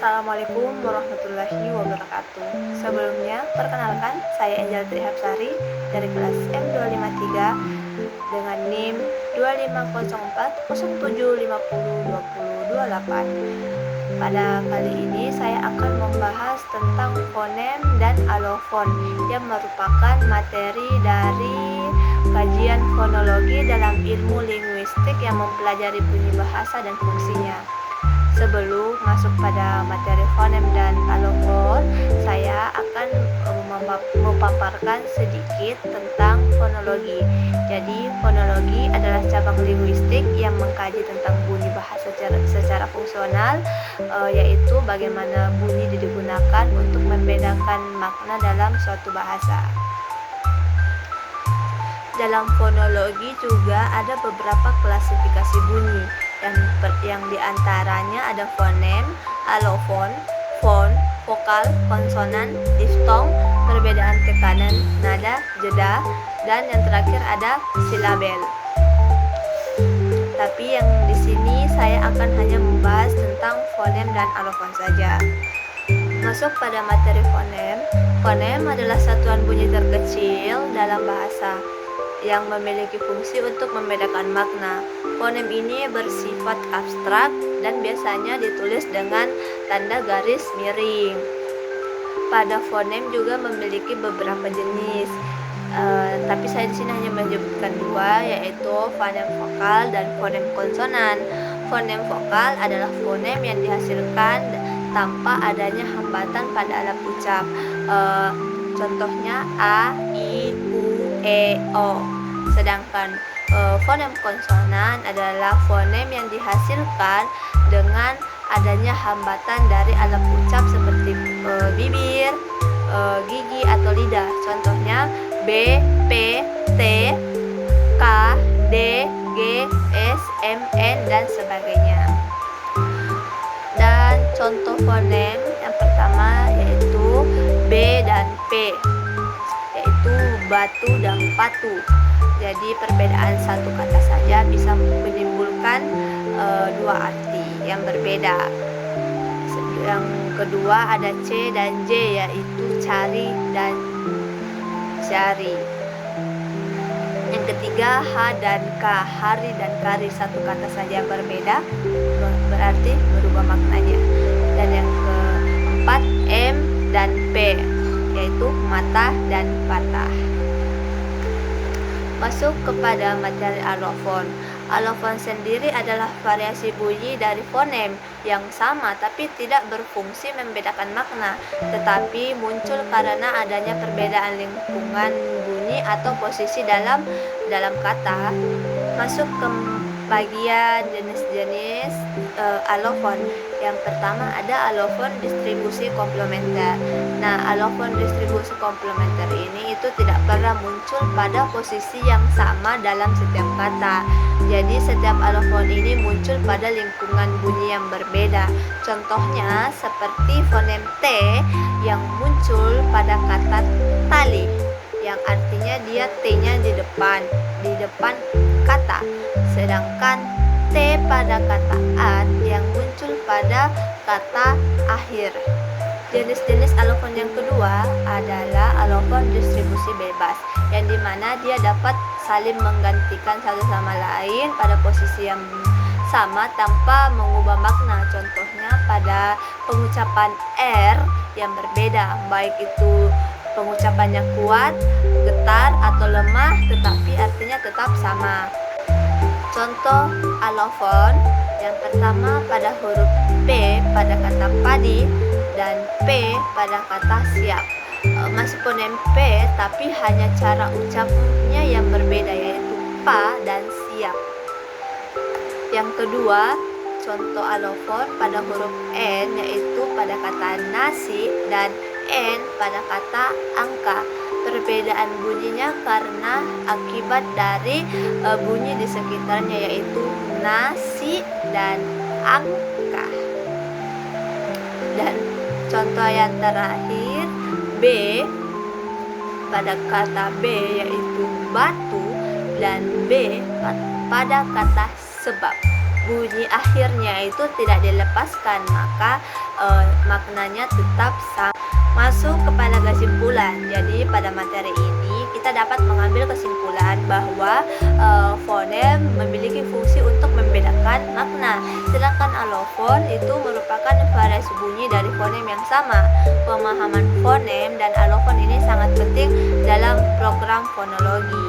Assalamualaikum warahmatullahi wabarakatuh. Sebelumnya, perkenalkan, saya Angel Trihapsari dari kelas M253 dengan NIM 250407502028. Pada kali ini saya akan membahas tentang fonem dan alofon yang merupakan materi dari kajian fonologi dalam ilmu linguistik yang mempelajari bunyi bahasa dan fungsinya. Sebelum masuk pada materi fonem dan alofon, saya akan memaparkan sedikit tentang fonologi. Jadi, fonologi adalah cabang linguistik yang mengkaji tentang bunyi bahasa secara fungsional, yaitu bagaimana bunyi digunakan untuk membedakan makna dalam suatu bahasa. Dalam fonologi juga ada beberapa klasifikasi bunyi yang diantaranya ada fonem, alofon, fon, vokal, konsonan, diftong, perbedaan tekanan, nada, jeda, dan yang terakhir ada silabel. Tapi yang di sini saya akan hanya membahas tentang fonem dan alofon saja. Masuk pada materi fonem. Fonem adalah satuan bunyi terkecil dalam bahasa yang memiliki fungsi untuk membedakan makna. Fonem ini bersifat abstrak dan biasanya ditulis dengan tanda garis miring. Pada fonem juga memiliki beberapa jenis, tapi saya di sini hanya menyebutkan dua, yaitu fonem vokal dan fonem konsonan. Fonem vokal adalah fonem yang dihasilkan tanpa adanya hambatan pada alat ucap. Contohnya A, I, U, E, O. Sedangkan fonem konsonan adalah fonem yang dihasilkan dengan adanya hambatan dari alat ucap seperti bibir, gigi atau lidah. Contohnya B, P, T, K, D, G, S, M, N, dan sebagainya. Dan contoh fonem yang pertama yaitu B dan P, yaitu batu dan patu. Jadi perbedaan satu kata saja bisa menimbulkan dua arti yang berbeda. Yang kedua ada C dan J, yaitu cari dan cari. Yang ketiga H dan K, hari dan kari, satu kata saja berbeda berarti berubah maknanya. Dan yang keempat M dan P, yaitu mata dan patah. Masuk kepada materi alofon. Alofon sendiri adalah variasi bunyi dari fonem yang sama tapi tidak berfungsi membedakan makna, tetapi muncul karena adanya perbedaan lingkungan bunyi atau posisi dalam kata. Masuk ke bagian jenis-jenis alofon. Yang pertama ada alofon distribusi komplementer. Nah, alofon distribusi komplementer ini itu tidak pernah muncul pada posisi yang sama dalam setiap kata. Jadi setiap alofon ini muncul pada lingkungan bunyi yang berbeda. Contohnya seperti fonem T yang muncul pada kata tali, yang artinya dia T-nya di depan kata. Sedangkan T pada kata at yang muncul pada kata akhir. Jenis-jenis alofon yang kedua adalah alofon distribusi bebas, yang dimana dia dapat saling menggantikan satu sama lain pada posisi yang sama tanpa mengubah makna. Contohnya pada pengucapan R yang berbeda, baik itu pengucapannya kuat, getar, atau lemah, tetapi artinya tetap sama. Contoh alofon yang pertama pada huruf P pada kata padi dan P pada kata siap. Masih fonem P tapi hanya cara ucapnya yang berbeda, yaitu pa dan siap. Yang kedua, contoh alofon pada huruf N, yaitu pada kata nasi dan N pada kata angka. Perbedaan bunyinya karena akibat dari bunyi di sekitarnya, yaitu nasi dan angka. Dan contoh yang terakhir B pada kata B, yaitu batu, dan B pada kata sebab. Bunyi akhirnya itu tidak dilepaskan, maka maknanya tetap sama. Masuk kepada kesimpulan. Jadi pada materi ini kita dapat mengambil kesimpulan bahwa fonem memiliki fungsi untuk membedakan makna, sedangkan alofon itu merupakan variasi bunyi dari fonem yang sama. Pemahaman fonem dan alofon ini sangat penting dalam program fonologi.